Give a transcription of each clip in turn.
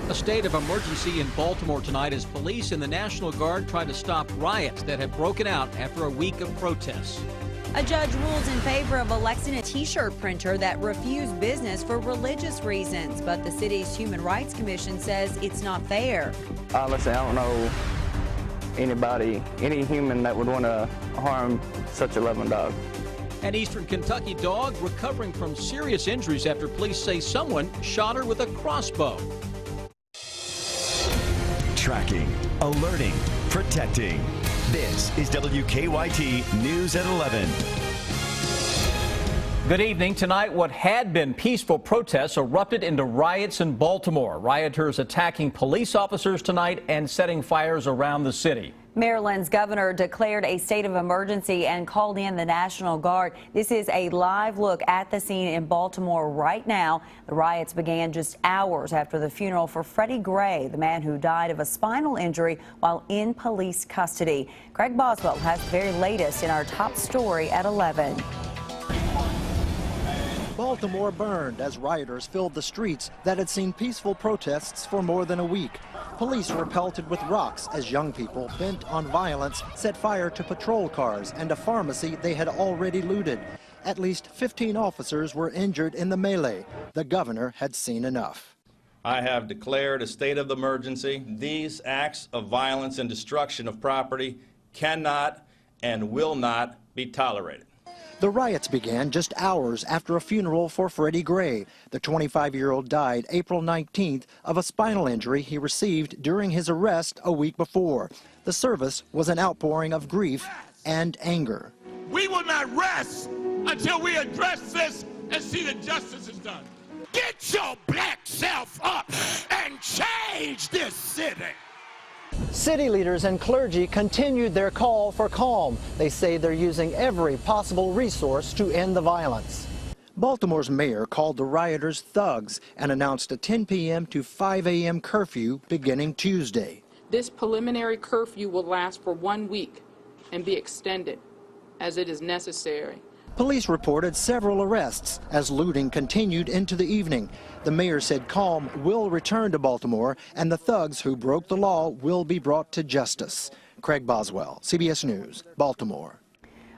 A state of emergency in Baltimore tonight as police and the National Guard try to stop riots that have broken out after a week of protests. A judge rules in favor of electing a T-shirt printer that refused business for religious reasons, but the city's Human Rights Commission says it's not fair. Honestly, I don't know anybody, any human that would want to harm such a loving dog. An Eastern Kentucky dog recovering from serious injuries after police say someone shot her with a crossbow. Tracking, alerting, protecting. This is WKYT News at 11. Good evening. Tonight, what had been peaceful protests erupted into riots in Baltimore. Rioters attacking police officers tonight and setting fires around the city. Maryland's governor declared a state of emergency and called in the National Guard. This is a live look at the scene in Baltimore right now. The riots began just hours after the funeral for Freddie Gray, the man who died of a spinal injury while in police custody. Greg Boswell has the very latest in our top story at 11. Baltimore burned as rioters filled the streets that had seen peaceful protests for more than a week. Police were pelted with rocks as young people, bent on violence, set fire to patrol cars and a pharmacy they had already looted. At least 15 officers were injured in the melee. The governor had seen enough. I have declared a state of emergency. These acts of violence and destruction of property cannot and will not be tolerated. The riots began just hours after a funeral for Freddie Gray. The 25-year-old died April 19th of a spinal injury he received during his arrest a week before. The service was an outpouring of grief and anger. We will not rest until we address this and see that justice is done. Get your black self up and change this city. City leaders and clergy continued their call for calm. They say they're using every possible resource to end the violence. Baltimore's mayor called the rioters thugs and announced a 10 p.m. to 5 a.m. curfew beginning Tuesday. This preliminary curfew will last for 1 week and be extended as it is necessary. Police reported several arrests as looting continued into the evening. The mayor said calm will return to Baltimore and the thugs who broke the law will be brought to justice. Craig Boswell, CBS News, Baltimore.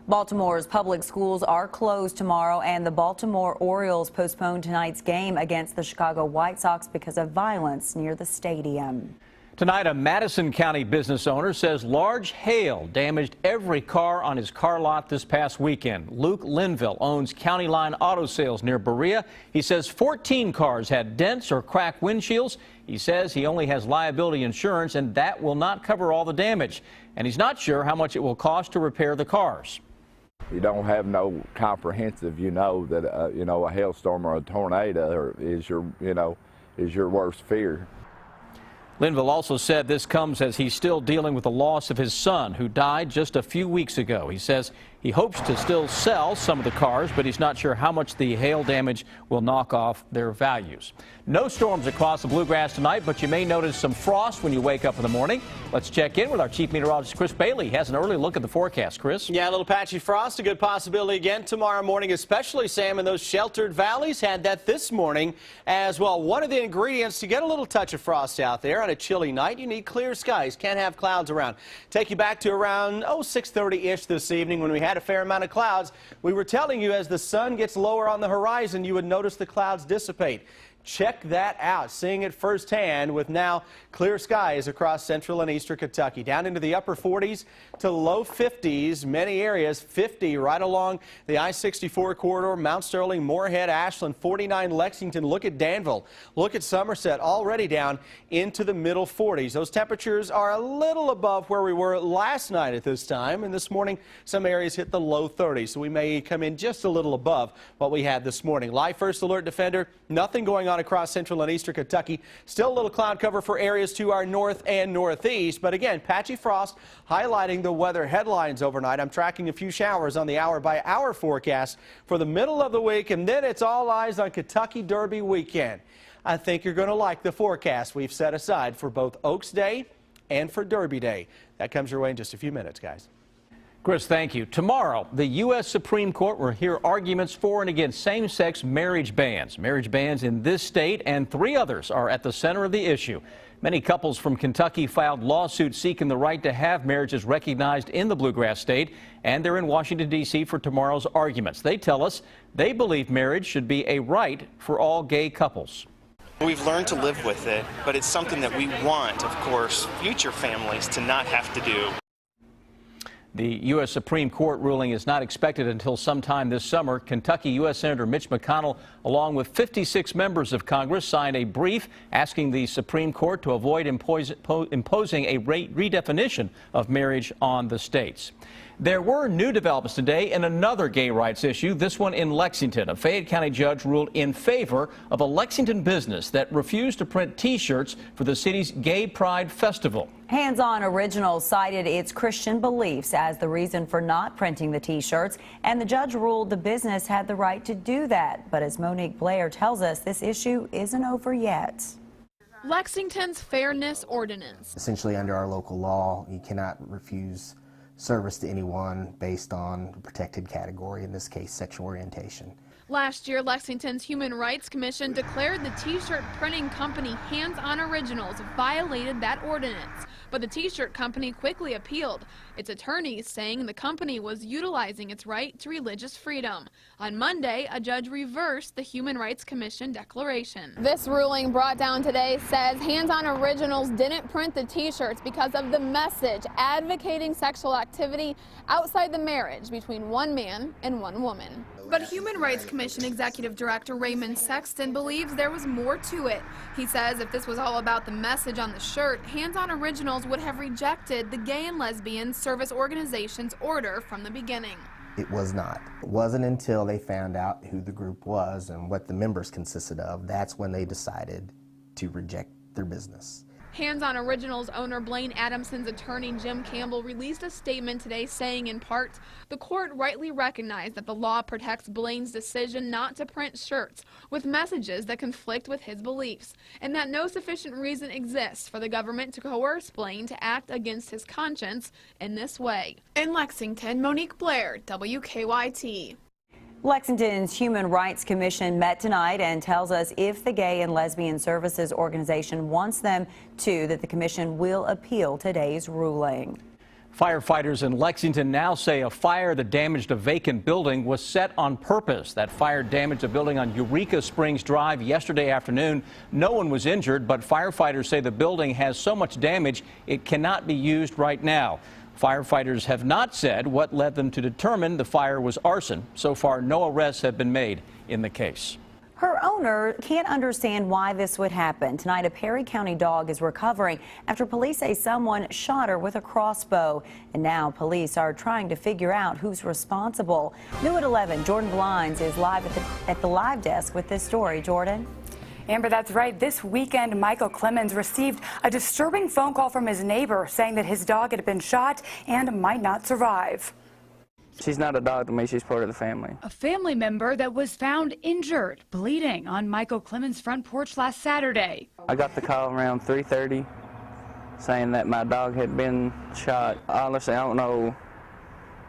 Baltimore's public schools are closed tomorrow, and the Baltimore Orioles postponed tonight's game against the Chicago White Sox because of violence near the stadium. Tonight, a Madison County business owner says large hail damaged every car on his car lot this past weekend. Luke Linville owns County Line Auto Sales near Berea. He says 14 cars had dents or cracked windshields. He says he only has liability insurance, and that will not cover all the damage. And he's not sure how much it will cost to repair the cars. You don't have no comprehensive, that, a hailstorm or a tornado is your worst fear. Linville also said this comes as he's still dealing with the loss of his son, who died just a few weeks ago. He says he hopes to still sell some of the cars, but he's not sure how much the hail damage will knock off their values. No storms across the Bluegrass tonight, but you may notice some frost when you wake up in the morning. Let's check in with our chief meteorologist, Chris Bailey. He has an early look at the forecast. Chris? Yeah, a little patchy frost, a good possibility again tomorrow morning, especially, Sam, in those sheltered valleys. Had that this morning as well. One of the ingredients to get a little touch of frost out there on a chilly night, you need clear skies. Can't have clouds around. Take you back to around 6:30-ish this evening when we had a fair amount of clouds. We were telling you as the sun gets lower on the horizon, you would notice the clouds dissipate. Check that out, seeing it firsthand with now clear skies across central and eastern Kentucky. Down into the upper 40s to low 50s, many areas 50 right along the I-64 corridor, Mount Sterling, Moorhead, Ashland, 49 Lexington. Look at Danville. Look at Somerset, already down into the middle 40s. Those temperatures are a little above where we were last night at this time, and this morning some areas hit the low 30s, so we may come in just a little above what we had this morning. Live First Alert Defender, nothing going on across central and eastern Kentucky. Still a little cloud cover for areas to our north and northeast, but again, patchy frost highlighting the weather headlines overnight. I'm tracking a few showers on the hour-by-hour forecast for the middle of the week, and then it's all eyes on Kentucky Derby weekend. I think you're going to like the forecast we've set aside for both Oaks Day and for Derby Day. That comes your way in just a few minutes, guys. Chris, thank you. Tomorrow, the U.S. Supreme Court will hear arguments for and against same-sex marriage bans. Marriage bans in this state and 3 others are at the center of the issue. Many couples from Kentucky filed lawsuits seeking the right to have marriages recognized in the Bluegrass state, and they're in Washington, D.C. for tomorrow's arguments. They tell us they believe marriage should be a right for all gay couples. We've learned to live with it, but it's something that we want, of course, future families to not have to do. The U.S. Supreme Court ruling is not expected until sometime this summer. Kentucky U.S. Senator Mitch McConnell, along with 56 members of Congress, signed a brief asking the Supreme Court to avoid imposing a redefinition of marriage on the states. There were new developments today in another gay rights issue, this one in Lexington. A Fayette County judge ruled in favor of a Lexington business that refused to print T-shirts for the city's Gay Pride Festival. Hands On Originals cited its Christian beliefs as the reason for not printing the T-shirts, and the judge ruled the business had the right to do that. But as Monique Blair tells us, this issue isn't over yet. Lexington's Fairness Ordinance. Essentially, under our local law, you cannot refuse service to anyone based on a protected category, in this case sexual orientation. Last year, Lexington's Human Rights Commission declared the T-shirt printing company Hands On Originals violated that ordinance. But the T-shirt company quickly appealed, its attorneys saying the company was utilizing its right to religious freedom. On Monday, a judge reversed the Human Rights Commission declaration. This ruling brought down today says Hands On Originals didn't print the T-shirts because of the message advocating sexual activity outside the marriage between one man and one woman. But Human Rights Commission Executive Director Raymond Sexton believes there was more to it. He says if this was all about the message on the shirt, Hands On Originals would have rejected the Gay and Lesbian Service Organization's order from the beginning. It was not. It wasn't until they found out who the group was and what the members consisted of, that's when they decided to reject their business. Hands On Originals owner Blaine Adamson's attorney Jim Campbell released a statement today saying, in part, the court rightly recognized that the law protects Blaine's decision not to print shirts with messages that conflict with his beliefs, and that no sufficient reason exists for the government to coerce Blaine to act against his conscience in this way. In Lexington, Monique Blair, WKYT. Lexington's Human Rights Commission met tonight and tells us if the Gay and Lesbian Services Organization wants them to, that the commission will appeal today's ruling. Firefighters in Lexington now say a fire that damaged a vacant building was set on purpose. That fire damaged a building on Eureka Springs Drive yesterday afternoon. No one was injured, but firefighters say the building has so much damage it cannot be used right now. Firefighters have not said what led them to determine the fire was arson. So far, no arrests have been made in the case. Her owner can't understand why this would happen. Tonight, a Perry County dog is recovering after police say someone shot her with a crossbow. And now police are trying to figure out who's responsible. New at 11, Jordan Blinds is live at the live desk with this story. Jordan? Amber, that's right. This weekend, Michael Clemens received a disturbing phone call from his neighbor saying that his dog had been shot and might not survive. She's not a dog to me, she's part of the family. A family member that was found injured, bleeding on Michael Clemens' front porch last Saturday. I got the call around 3:30 saying that my dog had been shot. Honestly, I don't know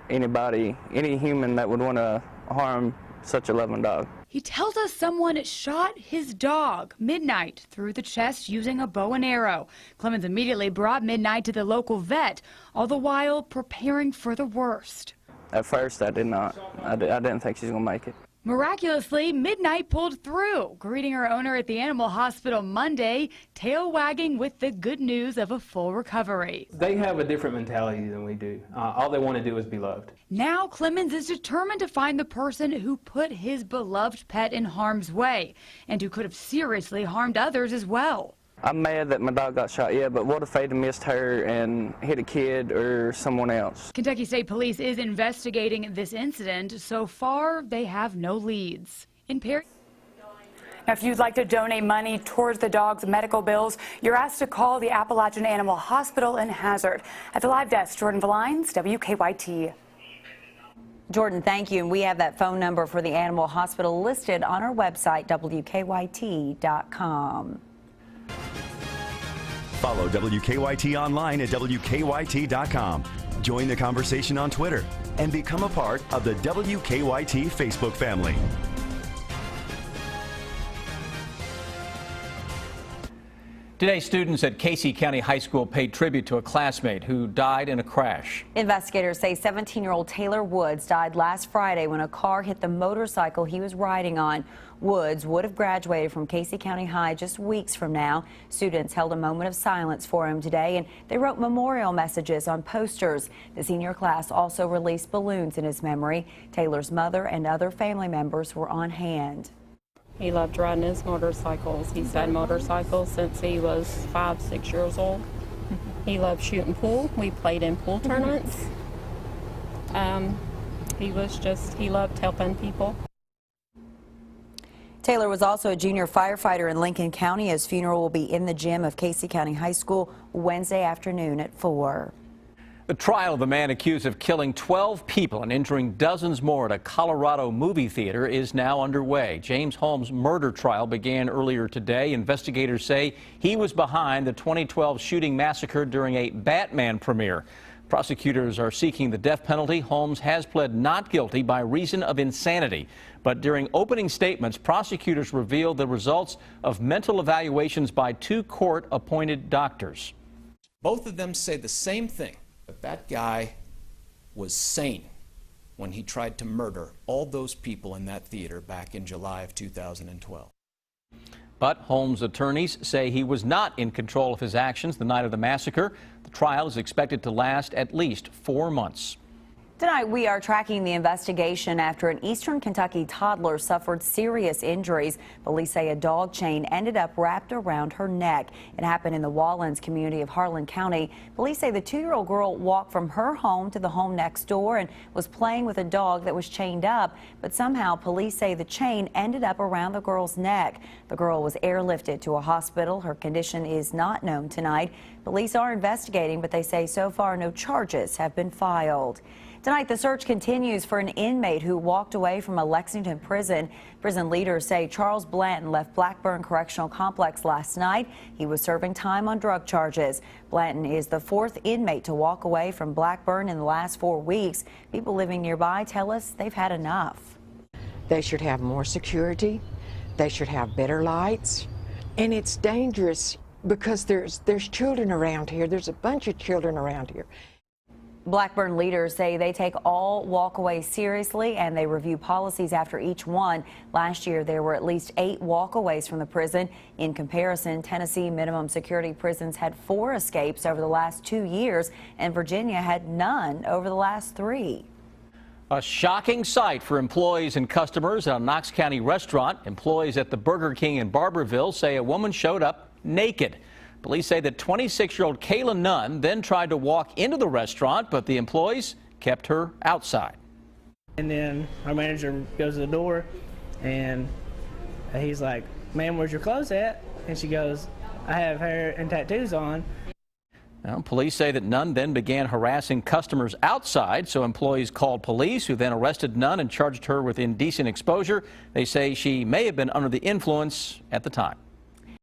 any human that would want to harm such a loving dog. He tells us someone shot his dog Midnight through the chest using a bow and arrow. Clemens immediately brought Midnight to the local vet, all the while preparing for the worst. At first, I did not. I didn't think she was going to make it. Miraculously, Midnight pulled through, greeting her owner at the animal hospital Monday, tail wagging with the good news of a full recovery. They have a different mentality than we do. All they want to do is be loved. Now Clemens is determined to find the person who put his beloved pet in harm's way and who could have seriously harmed others as well. I'm mad that my dog got shot, yeah, but what if they'd have missed her and hit a kid or someone else? Kentucky State Police is investigating this incident. So far, they have no leads. In Perry. Now, if you'd like to donate money towards the dog's medical bills, you're asked to call the Appalachian Animal Hospital in Hazard. At the live desk, Jordan Valines, WKYT. Jordan, thank you. And we have that phone number for the animal hospital listed on our website, WKYT.com. Follow WKYT online at WKYT.com. Join the conversation on Twitter and become a part of the WKYT Facebook family. Today, students at Casey County High School paid tribute to a classmate who died in a crash. Investigators say 17-year-old Taylor Woods died last Friday when a car hit the motorcycle he was riding on. Woods would have graduated from Casey County High just weeks from now. Students held a moment of silence for him today, and they wrote memorial messages on posters. The senior class also released balloons in his memory. Taylor's mother and other family members were on hand. He loved riding his motorcycles. He's had motorcycles since he was 5-6 years old. He loved shooting pool. We played in pool tournaments. He loved helping people. Taylor was also a junior firefighter in Lincoln County. His funeral will be in the gym of Casey County High School Wednesday afternoon at 4. The trial of the man accused of killing 12 people and injuring dozens more at a Colorado movie theater is now underway. James Holmes' murder trial began earlier today. Investigators say he was behind the 2012 shooting massacre during a Batman premiere. Prosecutors are seeking the death penalty. Holmes has pled not guilty by reason of insanity. But during opening statements, prosecutors revealed the results of mental evaluations by 2 court-appointed doctors. Both of them say the same thing. That guy was sane when he tried to murder all those people in that theater back in July of 2012. But Holmes' attorneys say he was not in control of his actions the night of the massacre. The trial is expected to last at least 4 months. Tonight, we are tracking the investigation after an Eastern Kentucky toddler suffered serious injuries. Police say a dog chain ended up wrapped around her neck. It happened in the Wallens community of Harlan County. Police say the 2-year-old girl walked from her home to the home next door and was playing with a dog that was chained up. But somehow, police say the chain ended up around the girl's neck. The girl was airlifted to a hospital. Her condition is not known tonight. Police are investigating, but they say so far no charges have been filed. Tonight, the search continues for an inmate who walked away from a Lexington prison. Prison leaders say Charles Blanton left Blackburn Correctional Complex last night. He was serving time on drug charges. Blanton is the 4th inmate to walk away from Blackburn in the last 4 weeks. People living nearby tell us they've had enough. They should have more security. They should have better lights. And it's dangerous because there's children around here. There's a bunch of children around here. Blackburn leaders say they take all walkaways seriously and they review policies after each one. Last year, there were at least 8 walkaways from the prison. In comparison, Tennessee minimum security prisons had 4 escapes over the last 2 years, and Virginia had none over the last 3. A shocking sight for employees and customers at a Knox County restaurant. Employees at the Burger King in Barberville say a woman showed up naked. Police say that 26-year-old Kayla Nunn then tried to walk into the restaurant, but the employees kept her outside. And then our manager goes to the door, and he's like, "Ma'am, where's your clothes at?" And she goes, "I have hair and tattoos on." Now, police say that Nunn then began harassing customers outside, so employees called police, who then arrested Nunn and charged her with indecent exposure. They say she may have been under the influence at the time.